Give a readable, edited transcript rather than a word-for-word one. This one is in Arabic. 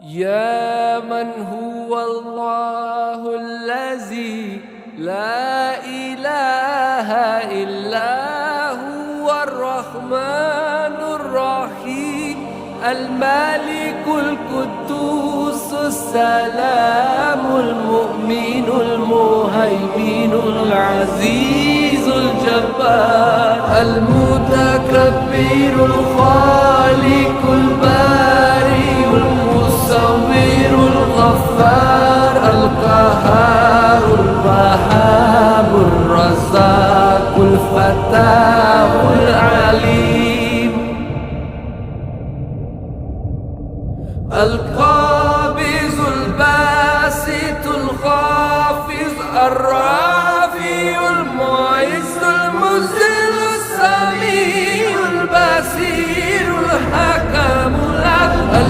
يا من هو الله الذي لا إله إلا هو الرحمن الرحيم الملك القدوس السلام المؤمن المهيمن العزيز الجبار المتكبر الخالق البارئ المصور الغفار القهار الوهاب الرزاق الفتاح العليم القابض الباسط الخافض الرافع